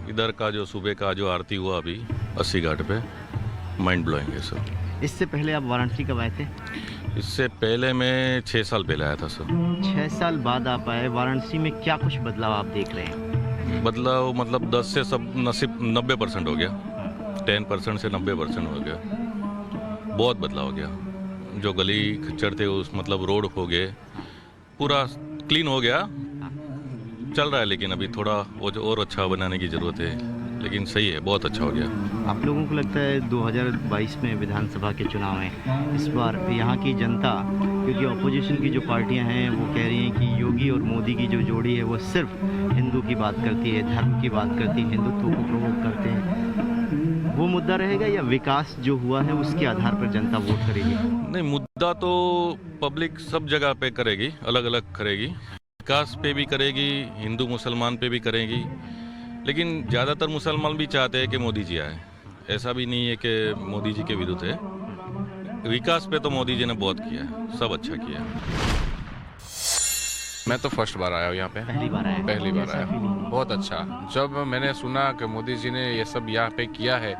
इधर का जो सुबह का जो आरती हुआ अभी 80 घाट पे, माइंड ब्लोइंग है सर। इससे पहले आप वाराणसी कब आए थे? इससे पहले मैं 6 साल पहले आया था सर। 6 साल बाद आप आए, वाराणसी में क्या कुछ बदलाव आप देख रहे हैं? बदलाव मतलब 10 से सब 90% हो गया, 10% से 90% हो गया, बहुत बदलाव हो गया। जो गली खच्चर थे उस मतलब रोड हो गए, पूरा क्लीन हो गया, चल रहा है, लेकिन अभी थोड़ा वो जो और अच्छा बनाने की ज़रूरत है, लेकिन सही है, बहुत अच्छा हो गया। आप लोगों को लगता है 2022 में विधानसभा के चुनाव हैं, इस बार यहाँ की जनता, क्योंकि अपोजिशन की जो पार्टियां हैं वो कह रही हैं कि योगी और मोदी की जो जोड़ी है वो सिर्फ हिंदू की बात करती है, धर्म की बात करती है, हिंदुत्व को प्रमोट करते हैं, वो मुद्दा रहेगा या विकास जो हुआ है उसके आधार पर जनता वोट करेगी? नहीं, मुद्दा तो पब्लिक सब जगह पे करेगी, अलग अलग करेगी, विकास पे भी करेगी, हिंदू मुसलमान पे भी करेगी, लेकिन ज़्यादातर मुसलमान भी चाहते हैं कि मोदी जी आए। ऐसा भी नहीं है कि मोदी जी के विरुद्ध है। विकास पे तो मोदी जी ने बहुत किया है, सब अच्छा किया है। मैं तो फर्स्ट बार आया हूँ यहाँ पे, पहली बार आया। बहुत अच्छा। जब मैंने सुना कि मोदी जी ने ये सब यहाँ पे किया है,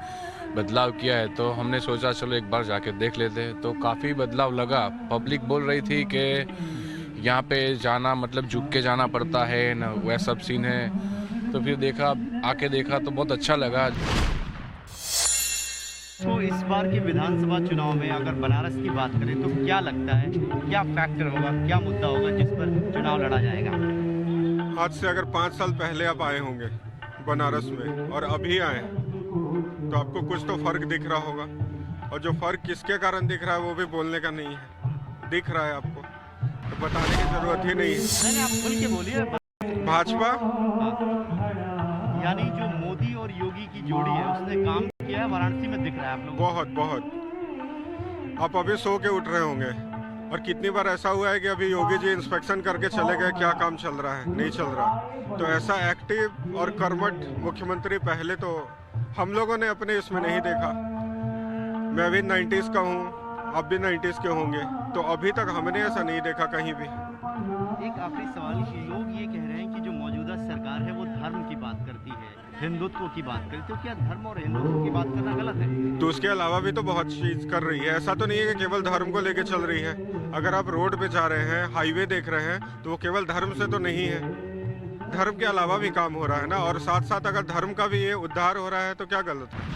बदलाव किया है, तो हमने सोचा चलो एक बार जाके देख लेते हैं। तो काफ़ी बदलाव लगा। पब्लिक बोल रही थी कि यहाँ पे जाना मतलब झुक के जाना पड़ता है ना, वह सब सीन है। तो फिर आके देखा तो बहुत अच्छा लगा। तो इस बार के विधानसभा चुनाव में अगर बनारस की बात करें तो क्या लगता है, क्या फैक्टर होगा, क्या मुद्दा होगा जिस पर चुनाव लड़ा जाएगा? आज से अगर 5 साल पहले आप आए होंगे बनारस में और अभी आए तो आपको कुछ तो फर्क दिख रहा होगा, और जो फर्क किसके कारण दिख रहा है वो भी बोलने का नहीं है, दिख रहा है आपको, तो बताने की जरूरत ही नहीं है। आप खुल के बोलिए। भाजपा यानी जो मोदी और योगी की जोड़ी है उसने काम किया है, वाराणसी में दिख रहा है आप लोग। बहुत आप अभी सो के उठ रहे होंगे, और कितनी बार ऐसा हुआ है कि अभी योगी जी इंस्पेक्शन करके चले गए, क्या काम चल रहा है, नहीं चल रहा। तो ऐसा एक्टिव और कर्मठ मुख्यमंत्री पहले तो हम लोगों ने अपने इसमें नहीं देखा। मैं भी 90s का हूँ, आप भी 90s के होंगे, तो अभी तक हमने ऐसा नहीं देखा कहीं भी। एक आखिरी सवाल, लोग ये कह रहे हैं कि जो मौजूदा सरकार है वो धर्म की बात करती है, हिंदुत्व की बात करती है, तो क्या धर्म और हिंदुत्व की बात करना गलत है? तो उसके अलावा भी तो बहुत चीज कर रही है। ऐसा तो नहीं है कि केवल धर्म को लेके चल रही है। अगर आप रोड पे जा रहे हैं, हाईवे देख रहे हैं, तो वो केवल धर्म से तो नहीं है, धर्म के अलावा भी काम हो रहा है ना। और साथ साथ अगर धर्म का भी ये उद्धार हो रहा है तो क्या गलत है?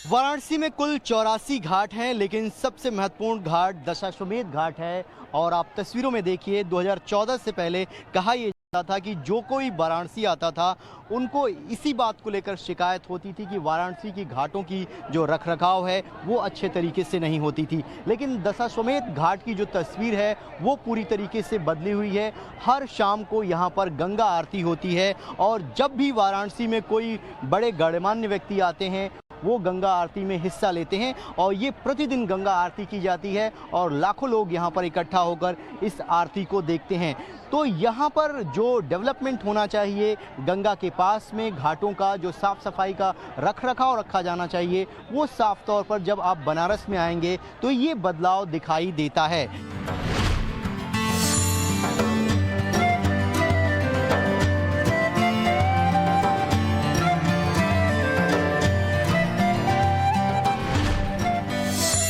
वाराणसी में कुल 84 घाट हैं, लेकिन सबसे महत्वपूर्ण घाट दशाश्वमेध घाट है। और आप तस्वीरों में देखिए, 2014 से पहले कहा यह जाता था कि जो कोई वाराणसी आता था उनको इसी बात को लेकर शिकायत होती थी कि वाराणसी की घाटों की जो रखरखाव है वो अच्छे तरीके से नहीं होती थी। लेकिन दशाश्वमेध घाट की जो तस्वीर है वो पूरी तरीके से बदली हुई है। हर शाम को यहाँ पर गंगा आरती होती है, और जब भी वाराणसी में कोई बड़े गणमान्य व्यक्ति आते हैं वो गंगा आरती में हिस्सा लेते हैं, और ये प्रतिदिन गंगा आरती की जाती है और लाखों लोग यहाँ पर इकट्ठा होकर इस आरती को देखते हैं। तो यहाँ पर जो डेवलपमेंट होना चाहिए, गंगा के पास में घाटों का जो साफ सफाई का रखरखाव रखा जाना चाहिए, वो साफ तौर पर जब आप बनारस में आएंगे तो ये बदलाव दिखाई देता है।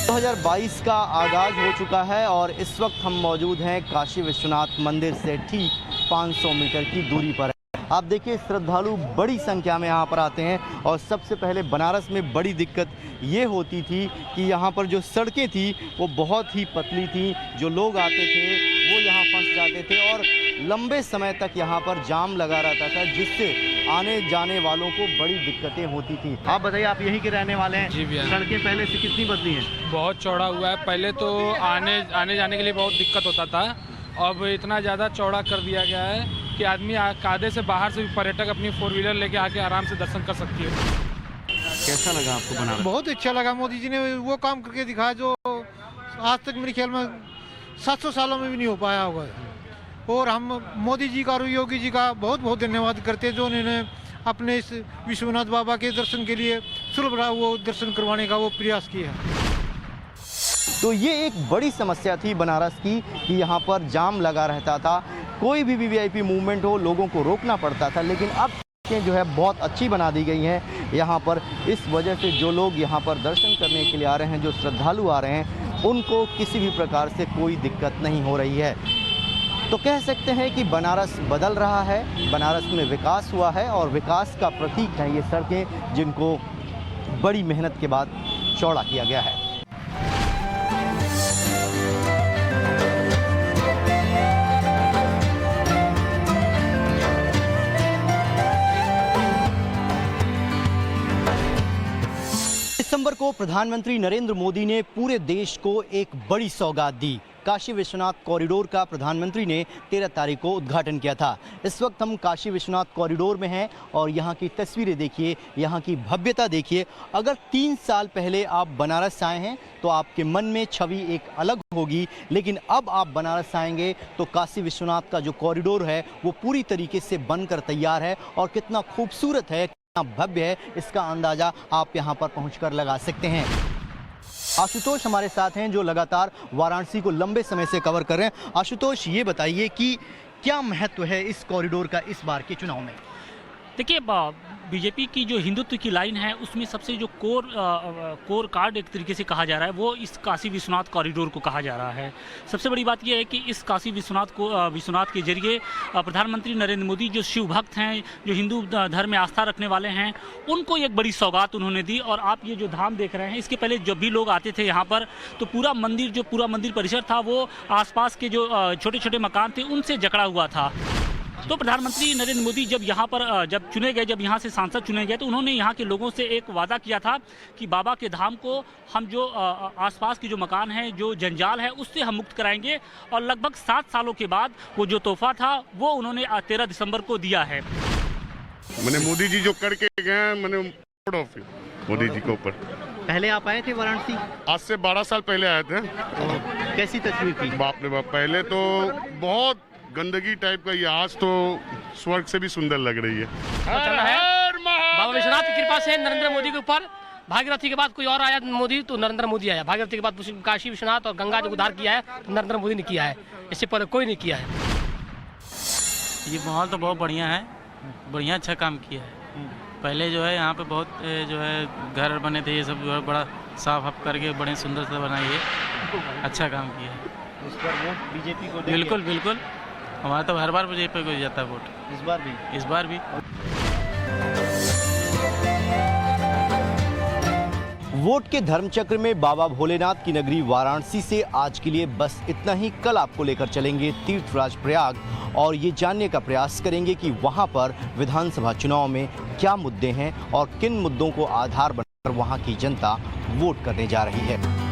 दो 2022 का आगाज हो चुका है और इस वक्त हम मौजूद हैं काशी विश्वनाथ मंदिर से ठीक 500 मीटर की दूरी पर। आप देखिए, श्रद्धालु बड़ी संख्या में यहाँ पर आते हैं, और सबसे पहले बनारस में बड़ी दिक्कत ये होती थी कि यहाँ पर जो सड़कें थी वो बहुत ही पतली थी। जो लोग आते थे वो यहाँ फंस जाते थे और लंबे समय तक यहाँ पर जाम लगा रहता था, जिससे आने जाने वालों को बड़ी दिक्कतें होती थी। आप बताइए, आप यहीं के रहने वाले हैं? जी भैया। सड़कें पहले से कितनी बदली हैं? बहुत चौड़ा हुआ है। पहले तो आने जाने के लिए बहुत दिक्कत होता था, अब इतना ज़्यादा चौड़ा कर दिया गया है कि आदमी कायदे से बाहर से भी पर्यटक अपनी 4 व्हीलर लेके आके आराम से दर्शन कर सकती है। कैसा लगा आपको बनारस? बहुत अच्छा लगा। मोदी जी ने वो काम करके दिखाया जो आज तक मेरे ख्याल में 700 सालों में भी नहीं हो पाया होगा। और हम मोदी जी का और योगी जी का बहुत बहुत धन्यवाद करते हैं जो उन्होंने अपने इस विश्वनाथ बाबा के दर्शन के लिए सुलभ वो दर्शन करवाने का वो प्रयास किया। तो ये एक बड़ी समस्या थी बनारस की कि यहाँ पर जाम लगा रहता था, कोई भी वीवीआईपी मूवमेंट हो लोगों को रोकना पड़ता था। लेकिन अब जो है बहुत अच्छी बना दी गई हैं यहाँ पर। इस वजह से जो लोग यहाँ पर दर्शन करने के लिए आ रहे हैं, जो श्रद्धालु आ रहे हैं, उनको किसी भी प्रकार से कोई दिक्कत नहीं हो रही है। तो कह सकते हैं कि बनारस बदल रहा है, बनारस में विकास हुआ है, और विकास का प्रतीक है ये सड़कें, जिनको बड़ी मेहनत के बाद चौड़ा किया गया है। दिसंबर को प्रधानमंत्री नरेंद्र मोदी ने पूरे देश को एक बड़ी सौगात दी। काशी विश्वनाथ कॉरिडोर का प्रधानमंत्री ने 13 तारीख को उद्घाटन किया था। इस वक्त हम काशी विश्वनाथ कॉरिडोर में हैं और यहाँ की तस्वीरें देखिए, यहाँ की भव्यता देखिए। अगर 3 साल पहले आप बनारस आए हैं तो आपके मन में छवि एक अलग होगी, लेकिन अब आप बनारस आएंगे तो काशी विश्वनाथ का जो कॉरिडोर है वो पूरी तरीके से बनकर तैयार है, और कितना खूबसूरत है, भव्य है, इसका अंदाजा आप यहां पर पहुंचकर लगा सकते हैं। आशुतोष हमारे साथ हैं जो लगातार वाराणसी को लंबे समय से कवर कर रहे हैं। आशुतोष, ये बताइए कि क्या महत्व है इस कॉरिडोर का इस बार के चुनाव में? देखिए, बीजेपी की जो हिंदुत्व की लाइन है उसमें सबसे जो कोर कार्ड एक तरीके से कहा जा रहा है वो इस काशी विश्वनाथ कॉरिडोर को कहा जा रहा है। सबसे बड़ी बात यह है कि इस काशी विश्वनाथ के जरिए प्रधानमंत्री नरेंद्र मोदी जो शिव भक्त हैं, जो हिंदू धर्म में आस्था रखने वाले हैं, उनको एक बड़ी सौगात उन्होंने दी। और आप ये जो धाम देख रहे हैं, इसके पहले जब भी लोग आते थे यहाँ पर तो पूरा मंदिर परिसर था वो आसपास के जो छोटे छोटे मकान थे उनसे जकड़ा हुआ था। तो प्रधानमंत्री नरेंद्र मोदी जब यहाँ पर जब चुने गए, जब यहाँ से सांसद चुने गए, तो उन्होंने यहाँ के लोगों से एक वादा किया था कि बाबा के धाम को हम जो आसपास के जो मकान हैं, जो जंजाल है, उससे हम मुक्त कराएंगे। और लगभग 7 सालों के बाद वो जो तोहफा था वो उन्होंने 13 दिसंबर को दिया है। मैंने मोदी जी जो करके गए, मैंने मोदी जी के ऊपर। पहले आप आए थे वाराणसी? आज से 12 साल पहले आए थे। कैसी तस्वीर थी? बाप रे बाप, पहले तो बहुत गंदगी टाइप का, ये आज तो स्वर्ग से भी सुंदर लग रही है। बाबा विश्वनाथ की कृपा से नरेंद्र मोदी के ऊपर, भागीरथी के बाद कोई और आया मोदी तो नरेंद्र मोदी आया। भागीरथी के बाद काशी विश्वनाथ और गंगा जो उद्धार किया है तो नरेंद्र मोदी ने किया है, इससे पहले कोई नहीं किया है। ये माहौल तो बहुत बढ़िया है, बढ़िया अच्छा काम किया है। पहले जो है यहाँ पे बहुत जो है घर बने थे, ये सब जो है बड़ा साफ हफ करके बड़े सुंदर से बनाइए, अच्छा काम किया है। इस पर वोट बीजेपी को? बिल्कुल बिल्कुल, हमारा तो हर बार बीजेपी को जाता है वोट। इस बार भी? इस बार भी। वोट के धर्मचक्र में बाबा भोलेनाथ की नगरी वाराणसी से आज के लिए बस इतना ही। कल आपको लेकर चलेंगे तीर्थराज प्रयाग और ये जानने का प्रयास करेंगे कि वहां पर विधानसभा चुनाव में क्या मुद्दे हैं और किन मुद्दों को आधार बनाकर वहां की जनता वोट करने जा रही है।